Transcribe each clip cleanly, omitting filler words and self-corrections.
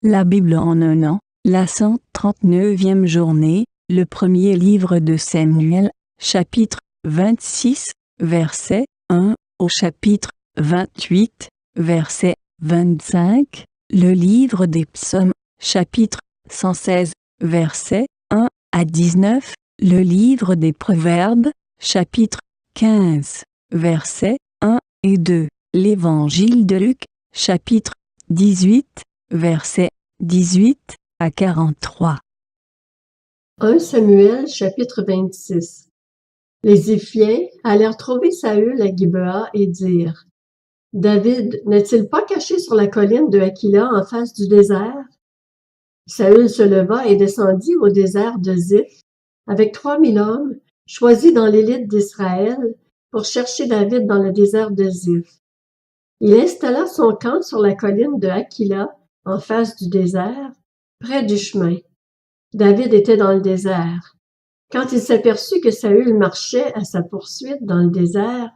La Bible en un an, la 139e journée, le premier livre de Samuel, chapitre 26, verset 1 au chapitre 28, verset 25, le livre des psaumes, chapitre 116, verset 1 à 19, le livre des proverbes, chapitre 15, versets 1 et 2, l'évangile de Luc, chapitre 18, versets 18 à 43. 1 Samuel, chapitre 26. Les Ziphiens allèrent trouver Saül à Gibea et dirent: David n'est-il pas caché sur la colline de Hakila en face du désert? Saül se leva et descendit au désert de Ziph avec 3000 hommes choisis dans l'élite d'Israël pour chercher David dans le désert de Ziph. Il installa son camp sur la colline de Hakila en face du désert, près du chemin. David était dans le désert. Quand il s'aperçut que Saül marchait à sa poursuite dans le désert,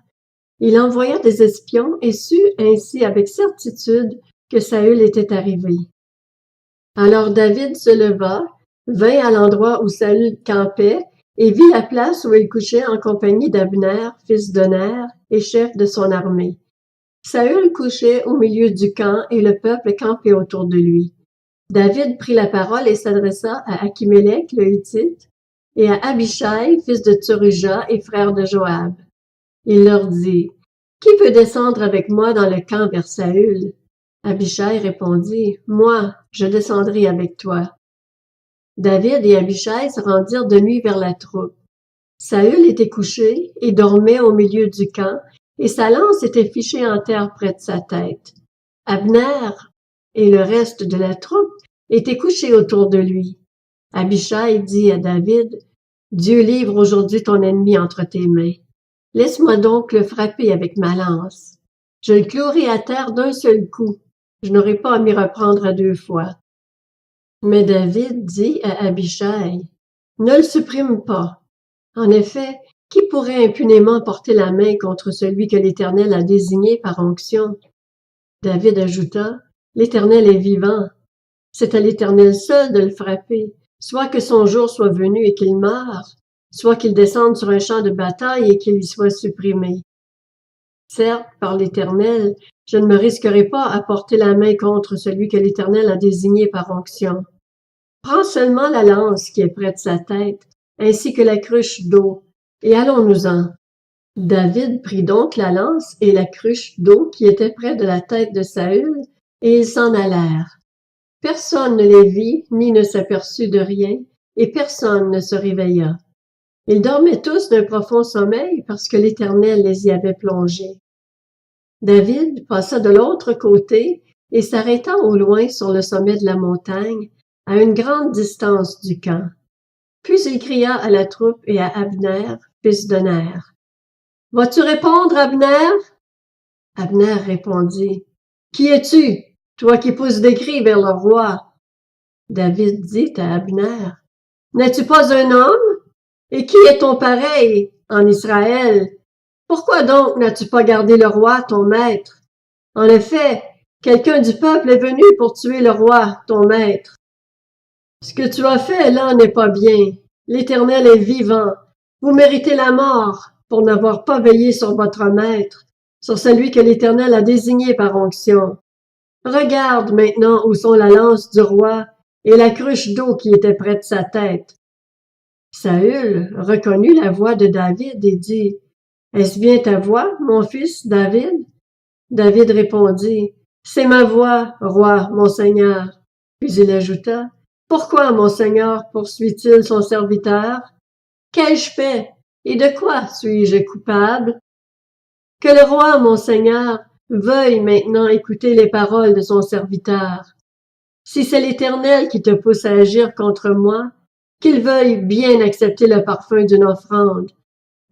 il envoya des espions et sut ainsi avec certitude que Saül était arrivé. Alors David se leva, vint à l'endroit où Saül campait et vit la place où il couchait en compagnie d'Abner, fils de Ner, et chef de son armée. Saül couchait au milieu du camp et le peuple campait autour de lui. David prit la parole et s'adressa à Achimélec le Hittite et à Abishai, fils de Tsuruja et frère de Joab. Il leur dit: Qui peut descendre avec moi dans le camp vers Saül? Abishai répondit: Moi, je descendrai avec toi. David et Abishai se rendirent de nuit vers la troupe. Saül était couché et dormait au milieu du camp, et sa lance était fichée en terre près de sa tête. Abner et le reste de la troupe étaient couchés autour de lui. Abishai dit à David: Dieu livre aujourd'hui ton ennemi entre tes mains. Laisse-moi donc le frapper avec ma lance. Je le clouerai à terre d'un seul coup. Je n'aurai pas à m'y reprendre à 2 fois. Mais David dit à Abishai: Ne le supprime pas. En effet, qui pourrait impunément porter la main contre celui que l'Éternel a désigné par onction? David ajouta: L'Éternel est vivant. C'est à l'Éternel seul de le frapper, soit que son jour soit venu et qu'il meure, soit qu'il descende sur un champ de bataille et qu'il y soit supprimé. Certes, par l'Éternel, je ne me risquerai pas à porter la main contre celui que l'Éternel a désigné par onction. Prends seulement la lance qui est près de sa tête, ainsi que la cruche d'eau, et allons-nous-en. David prit donc la lance et la cruche d'eau qui était près de la tête de Saül, et ils s'en allèrent. Personne ne les vit, ni ne s'aperçut de rien, et personne ne se réveilla. Ils dormaient tous d'un profond sommeil parce que l'Éternel les y avait plongés. David passa de l'autre côté et s'arrêta au loin sur le sommet de la montagne, à une grande distance du camp. Puis il cria à la troupe et à Abner, fils de Ner: « Vas-tu répondre, Abner? » Abner répondit: « Qui es-tu, toi qui pousses des cris vers le roi? » David dit à Abner: « N'es-tu pas un homme? Et qui est ton pareil en Israël? Pourquoi donc n'as-tu pas gardé le roi, ton maître? En effet, quelqu'un du peuple est venu pour tuer le roi, ton maître. Ce que tu as fait là n'est pas bien. L'Éternel est vivant. Vous méritez la mort pour n'avoir pas veillé sur votre maître, sur celui que l'Éternel a désigné par onction. Regarde maintenant où sont la lance du roi et la cruche d'eau qui était près de sa tête. » Saül reconnut la voix de David et dit: « Est-ce bien ta voix, mon fils David? » David répondit: « C'est ma voix, roi, mon Seigneur. » Puis il ajouta: « Pourquoi, mon Seigneur, poursuit-il son serviteur? Qu'ai-je fait, et de quoi suis-je coupable? Que le roi, mon Seigneur, veuille maintenant écouter les paroles de son serviteur. Si c'est l'Éternel qui te pousse à agir contre moi, qu'il veuille bien accepter le parfum d'une offrande.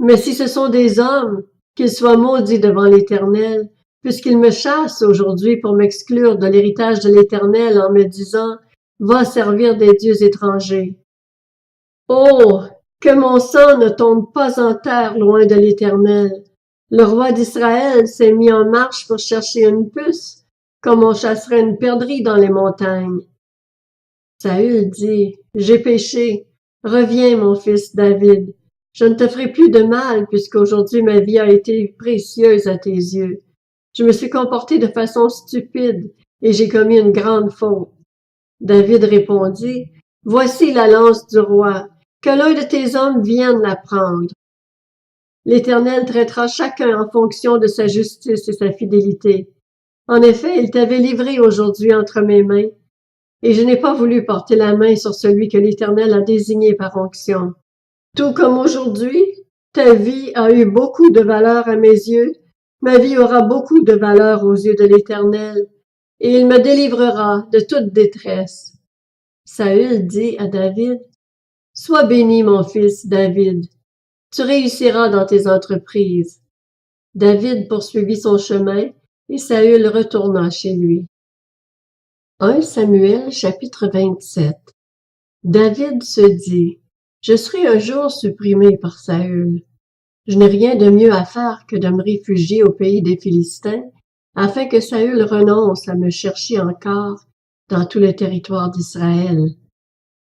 Mais si ce sont des hommes, qu'ils soient maudits devant l'Éternel, puisqu'ils me chassent aujourd'hui pour m'exclure de l'héritage de l'Éternel en me disant: « Va servir des dieux étrangers. » Oh, que mon sang ne tombe pas en terre loin de l'Éternel. Le roi d'Israël s'est mis en marche pour chercher une puce, comme on chasserait une perdrix dans les montagnes. Saül dit, j'ai péché. Reviens, mon fils David. Je ne te ferai plus de mal puisqu'aujourd'hui ma vie a été précieuse à tes yeux. Je me suis comporté de façon stupide et j'ai commis une grande faute. David répondit, voici la lance du roi. Que l'un de tes hommes vienne la prendre. L'Éternel traitera chacun en fonction de sa justice et sa fidélité. En effet, il t'avait livré aujourd'hui entre mes mains, et je n'ai pas voulu porter la main sur celui que l'Éternel a désigné par onction. Tout comme aujourd'hui, ta vie a eu beaucoup de valeur à mes yeux, ma vie aura beaucoup de valeur aux yeux de l'Éternel, et il me délivrera de toute détresse. Saül dit à David, sois béni, mon fils David. Tu réussiras dans tes entreprises. David poursuivit son chemin et Saül retourna chez lui. 1 Samuel chapitre 27. David se dit, je serai un jour supprimé par Saül. Je n'ai rien de mieux à faire que de me réfugier au pays des Philistins, afin que Saül renonce à me chercher encore dans tout le territoire d'Israël.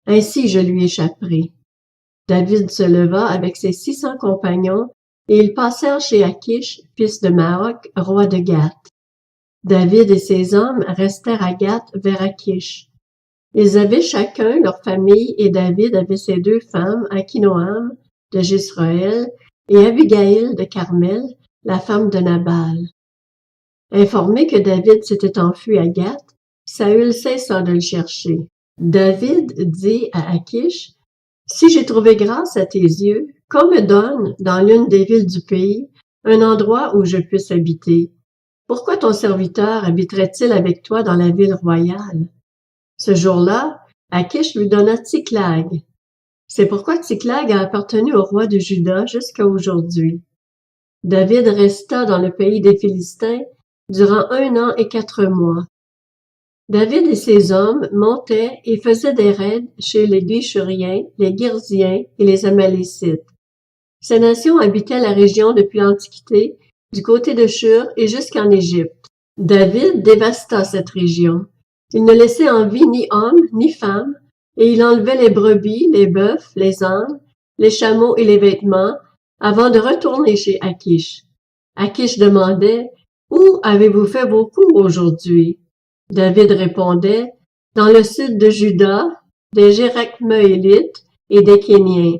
Ainsi je lui échapperai. David se leva avec ses 600 compagnons, et ils passèrent chez Achish, fils de Maoc, roi de Gath. David et ses hommes restèrent à Gath vers Achish. Ils avaient chacun leur famille, et David avait ses 2 femmes, Akinoam de Jisraël et Abigail de Carmel, la femme de Nabal. Informé que David s'était enfui à Gath, Saül cessa de le chercher. David dit à Achish, si j'ai trouvé grâce à tes yeux, qu'on me donne, dans l'une des villes du pays, un endroit où je puisse habiter. Pourquoi ton serviteur habiterait-il avec toi dans la ville royale? Ce jour-là, Achish lui donna Tsiklag. C'est pourquoi Tsiklag a appartenu au roi de Juda jusqu'à aujourd'hui. David resta dans le pays des Philistins durant 1 an et 4 mois. David et ses hommes montaient et faisaient des raids chez les Guéchuriens, les Girziens et les Amalécites. Ces nations habitaient la région depuis l'Antiquité, du côté de Shur et jusqu'en Égypte. David dévasta cette région. Il ne laissait en vie ni homme ni femme, et il enlevait les brebis, les bœufs, les ânes, les chameaux et les vêtements, avant de retourner chez Achish. Achish demandait, « Où avez-vous fait vos coups aujourd'hui? » David répondait, « Dans le sud de Juda, des Jérakmeélites et des Kéniens. »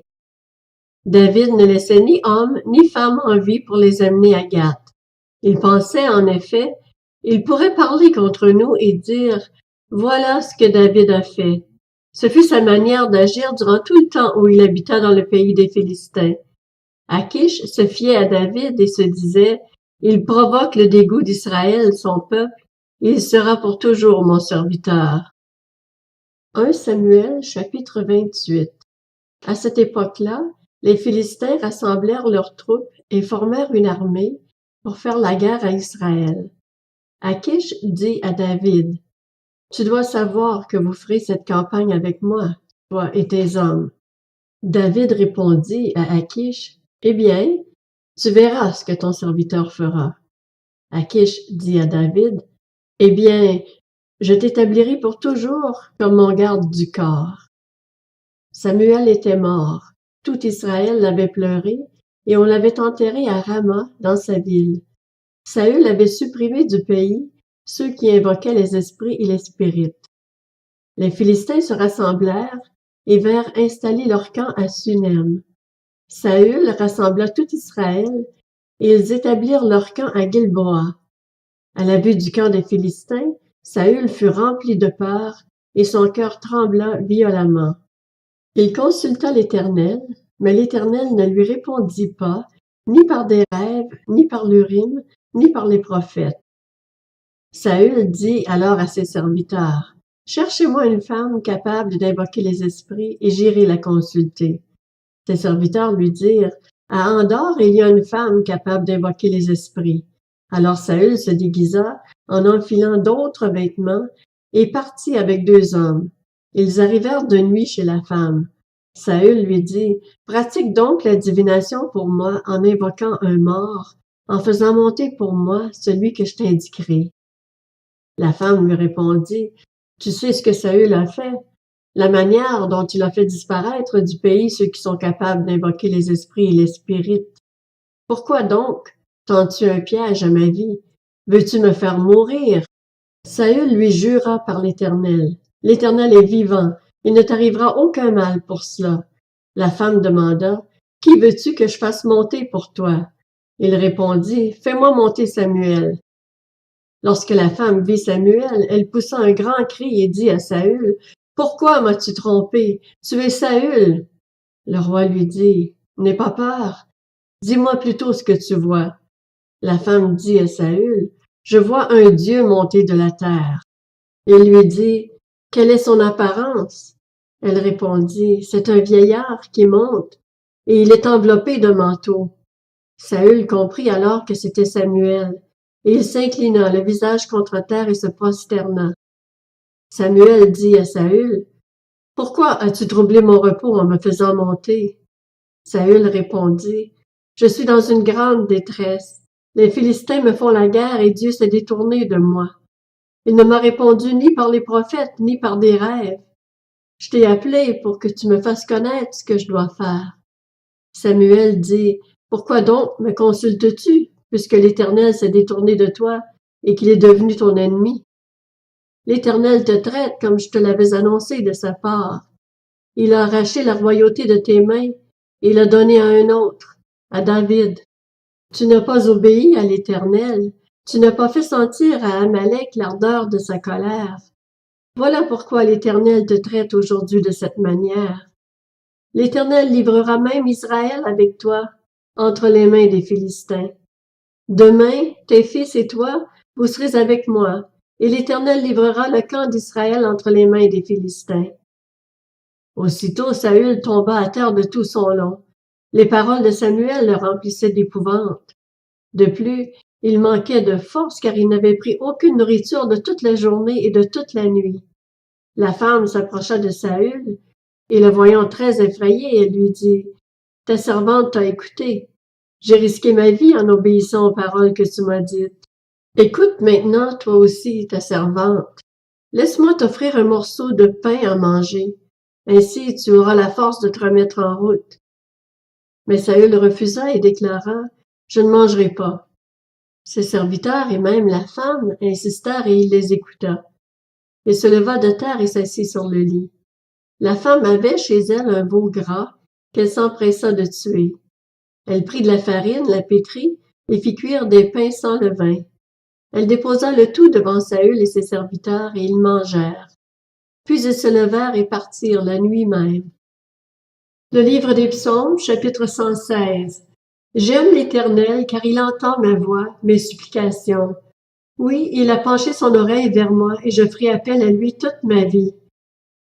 David ne laissait ni homme ni femme en vie pour les amener à Gath. Il pensait, en effet, il pourrait parler contre nous et dire, « Voilà ce que David a fait. » Ce fut sa manière d'agir durant tout le temps où il habita dans le pays des Philistins. Achish se fiait à David et se disait, « Il provoque le dégoût d'Israël, son peuple, et il sera pour toujours mon serviteur. » 1 Samuel chapitre 28. À cette époque-là, les Philistins rassemblèrent leurs troupes et formèrent une armée pour faire la guerre à Israël. Achish dit à David, « Tu dois savoir que vous ferez cette campagne avec moi, toi et tes hommes. » David répondit à Achish, « Eh bien, tu verras ce que ton serviteur fera. » Achish dit à David, « Eh bien, je t'établirai pour toujours comme mon garde du corps. » Samuel était mort. Tout Israël l'avait pleuré et on l'avait enterré à Rama dans sa ville. Saül avait supprimé du pays ceux qui invoquaient les esprits et les spirites. Les Philistins se rassemblèrent et vinrent installer leur camp à Sunem. Saül rassembla tout Israël et ils établirent leur camp à Gilboa. À la vue du camp des Philistins, Saül fut rempli de peur et son cœur trembla violemment. Il consulta l'Éternel, mais l'Éternel ne lui répondit pas, ni par des rêves, ni par l'Urim, ni par les prophètes. Saül dit alors à ses serviteurs, « Cherchez-moi une femme capable d'invoquer les esprits et j'irai la consulter. » Ses serviteurs lui dirent, « À Endor, il y a une femme capable d'invoquer les esprits. » Alors Saül se déguisa en enfilant d'autres vêtements et partit avec 2 hommes. Ils arrivèrent de nuit chez la femme. Saül lui dit, « Pratique donc la divination pour moi en invoquant un mort, en faisant monter pour moi celui que je t'indiquerai. » La femme lui répondit, « Tu sais ce que Saül a fait. la manière dont il a fait disparaître du pays ceux qui sont capables d'invoquer les esprits et les spirites. Pourquoi donc tends-tu un piège à ma vie? Veux-tu me faire mourir? Saül lui jura par l'Éternel. L'Éternel est vivant, il ne t'arrivera aucun mal pour cela. La femme demanda, qui veux-tu que je fasse monter pour toi? Il répondit, fais-moi monter Samuel. Lorsque la femme vit Samuel, elle poussa un grand cri et dit à Saül, pourquoi m'as-tu trompé? Tu es Saül. Le roi lui dit, n'aie pas peur. Dis-moi plutôt ce que tu vois. La femme dit à Saül, je vois un Dieu monter de la terre. Il lui dit, quelle est son apparence? Elle répondit, c'est un vieillard qui monte, et il est enveloppé d'un manteau. Saül comprit alors que c'était Samuel, et il s'inclina le visage contre terre et se prosterna. Samuel dit à Saül, pourquoi as-tu troublé mon repos en me faisant monter? Saül répondit, je suis dans une grande détresse. Les Philistins me font la guerre et Dieu s'est détourné de moi. Il ne m'a répondu ni par les prophètes, ni par des rêves. Je t'ai appelé pour que tu me fasses connaître ce que je dois faire. Samuel dit, pourquoi donc me consultes-tu, puisque l'Éternel s'est détourné de toi et qu'il est devenu ton ennemi? L'Éternel te traite comme je te l'avais annoncé de sa part. Il a arraché la royauté de tes mains et l'a donnée à un autre, à David. Tu n'as pas obéi à l'Éternel, tu n'as pas fait sentir à Amalek l'ardeur de sa colère. Voilà pourquoi l'Éternel te traite aujourd'hui de cette manière. L'Éternel livrera même Israël avec toi, entre les mains des Philistins. Demain, tes fils et toi, vous serez avec moi, et l'Éternel livrera le camp d'Israël entre les mains des Philistins. Aussitôt Saül tomba à terre de tout son long. Les paroles de Samuel le remplissaient d'épouvante. De plus, il manquait de force car il n'avait pris aucune nourriture de toute la journée et de toute la nuit. La femme s'approcha de Saül, et le voyant très effrayé, elle lui dit, « Ta servante t'a écouté. J'ai risqué ma vie en obéissant aux paroles que tu m'as dites. Écoute maintenant, toi aussi, ta servante. Laisse-moi t'offrir un morceau de pain à manger. Ainsi, tu auras la force de te remettre en route. » Mais Saül refusa et déclara, « Je ne mangerai pas. » Ses serviteurs et même la femme insistèrent et il les écouta. Il se leva de terre et s'assit sur le lit. La femme avait chez elle un veau gras qu'elle s'empressa de tuer. Elle prit de la farine, la pétrit et fit cuire des pains sans levain. Elle déposa le tout devant Saül et ses serviteurs et ils mangèrent. Puis ils se levèrent et partirent la nuit même. Le livre des Psaumes, chapitre 116. J'aime l'Éternel car il entend ma voix, mes supplications. Oui, il a penché son oreille vers moi et je ferai appel à lui toute ma vie.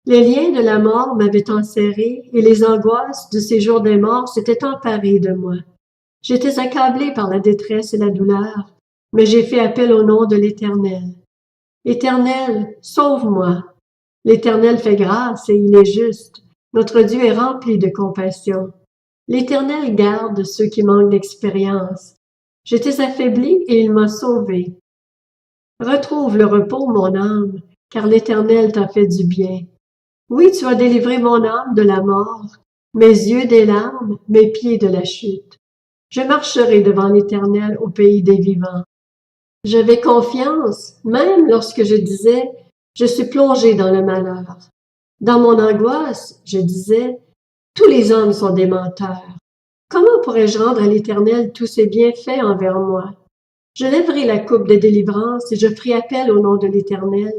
Les liens de la mort m'avaient enserré et les angoisses du séjour des morts s'étaient emparées de moi. J'étais accablé par la détresse et la douleur, mais j'ai fait appel au nom de l'Éternel. Éternel, sauve-moi. L'Éternel fait grâce et il est juste. Notre Dieu est rempli de compassion. L'Éternel garde ceux qui manquent d'expérience. J'étais affaibli et il m'a sauvé. Retrouve le repos, mon âme, car l'Éternel t'a fait du bien. Oui, tu as délivré mon âme de la mort, mes yeux des larmes, mes pieds de la chute. Je marcherai devant l'Éternel au pays des vivants. J'avais confiance, même lorsque je disais, je suis plongé dans le malheur. Dans mon angoisse, je disais, tous les hommes sont des menteurs. Comment pourrais-je rendre à l'Éternel tous ses bienfaits envers moi? Je lèverai la coupe de délivrance et je ferai appel au nom de l'Éternel.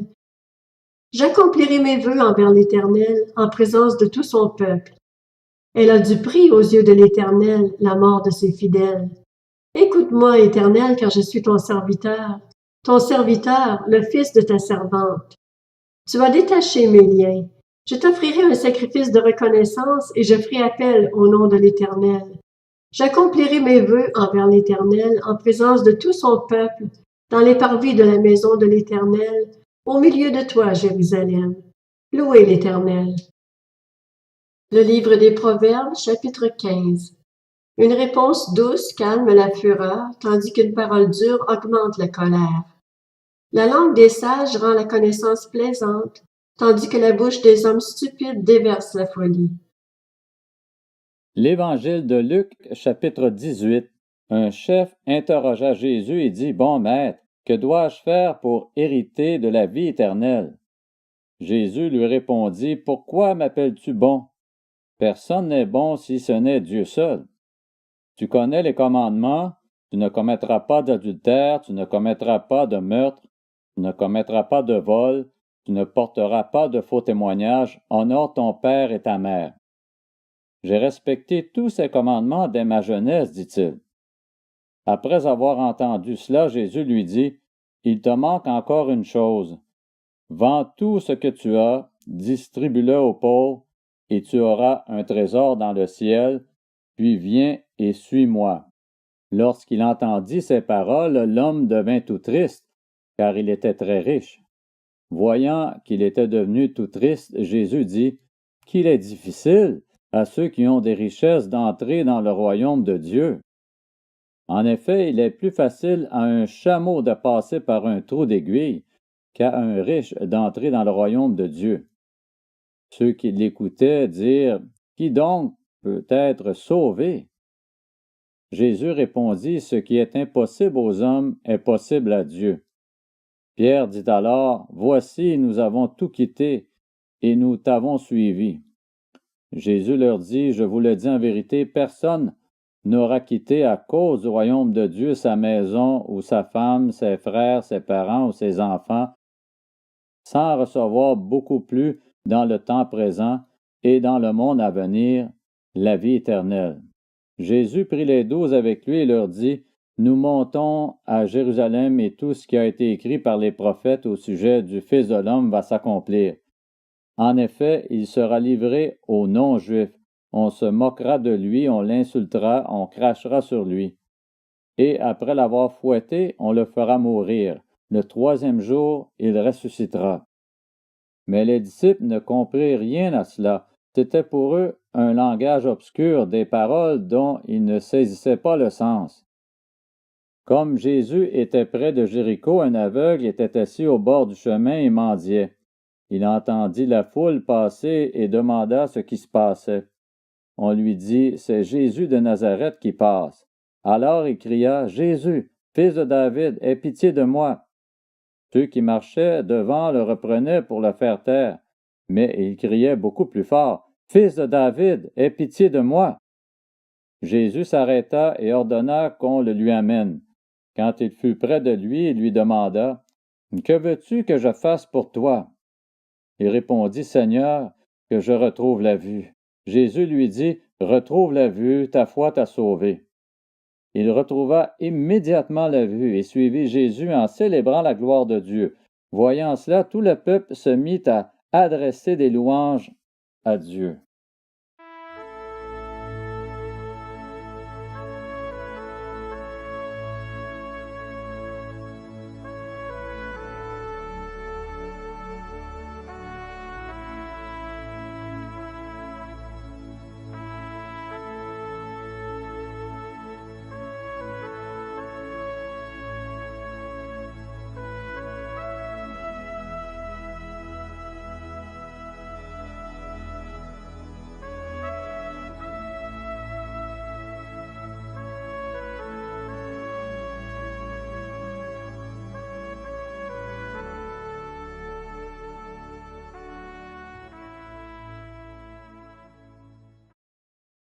J'accomplirai mes vœux envers l'Éternel en présence de tout son peuple. Elle a du prix aux yeux de l'Éternel, la mort de ses fidèles. Écoute-moi, Éternel, car je suis ton serviteur, le fils de ta servante. Tu as détaché mes liens. Je t'offrirai un sacrifice de reconnaissance et je ferai appel au nom de l'Éternel. J'accomplirai mes vœux envers l'Éternel en présence de tout son peuple, dans les parvis de la maison de l'Éternel, au milieu de toi, Jérusalem. Louez l'Éternel. Le livre des Proverbes, chapitre 15. Une réponse douce calme la fureur, tandis qu'une parole dure augmente la colère. La langue des sages rend la connaissance plaisante, tandis que la bouche des hommes stupides déverse la folie. L'Évangile de Luc, chapitre 18. Un chef interrogea Jésus et dit, « Bon maître, que dois-je faire pour hériter de la vie éternelle? » Jésus lui répondit, « Pourquoi m'appelles-tu bon? Personne n'est bon si ce n'est Dieu seul. Tu connais les commandements, tu ne commettras pas d'adultère, tu ne commettras pas de meurtre, tu ne commettras pas de vol, tu ne porteras pas de faux témoignages, honore ton père et ta mère. » J'ai respecté tous ces commandements dès ma jeunesse, dit-il. Après avoir entendu cela, Jésus lui dit, « Il te manque encore une chose. Vends tout ce que tu as, distribue-le aux pauvres, et tu auras un trésor dans le ciel, puis viens et suis-moi. » Lorsqu'il entendit ces paroles, l'homme devint tout triste, car il était très riche. Voyant qu'il était devenu tout triste, Jésus dit, « Qu'il est difficile à ceux qui ont des richesses d'entrer dans le royaume de Dieu. En effet, il est plus facile à un chameau de passer par un trou d'aiguille qu'à un riche d'entrer dans le royaume de Dieu. » Ceux qui l'écoutaient dirent, « Qui donc peut être sauvé? » Jésus répondit, « Ce qui est impossible aux hommes est possible à Dieu. » Pierre dit alors, « Voici, nous avons tout quitté et nous t'avons suivi. » Jésus leur dit, « Je vous le dis en vérité, personne n'aura quitté à cause du royaume de Dieu sa maison ou sa femme, ses frères, ses parents ou ses enfants, sans recevoir beaucoup plus dans le temps présent et dans le monde à venir la vie éternelle. » Jésus prit les 12 avec lui et leur dit, « Nous montons à Jérusalem et tout ce qui a été écrit par les prophètes au sujet du Fils de l'homme va s'accomplir. En effet, il sera livré aux non-juifs. On se moquera de lui, on l'insultera, on crachera sur lui. Et après l'avoir fouetté, on le fera mourir. Le 3e jour, il ressuscitera. » Mais les disciples ne comprirent rien à cela. C'était pour eux un langage obscur, des paroles dont ils ne saisissaient pas le sens. Comme Jésus était près de Jéricho, un aveugle était assis au bord du chemin et mendiait. Il entendit la foule passer et demanda ce qui se passait. On lui dit, « C'est Jésus de Nazareth qui passe. » Alors il cria, « Jésus, fils de David, aie pitié de moi. » Ceux qui marchaient devant le reprenaient pour le faire taire, mais il criait beaucoup plus fort, « Fils de David, aie pitié de moi. » Jésus s'arrêta et ordonna qu'on le lui amène. Quand il fut près de lui, il lui demanda, « Que veux-tu que je fasse pour toi? » Il répondit, « Seigneur, que je retrouve la vue. » Jésus lui dit, « Retrouve la vue, ta foi t'a sauvé. » Il retrouva immédiatement la vue et suivit Jésus en célébrant la gloire de Dieu. Voyant cela, tout le peuple se mit à adresser des louanges à Dieu.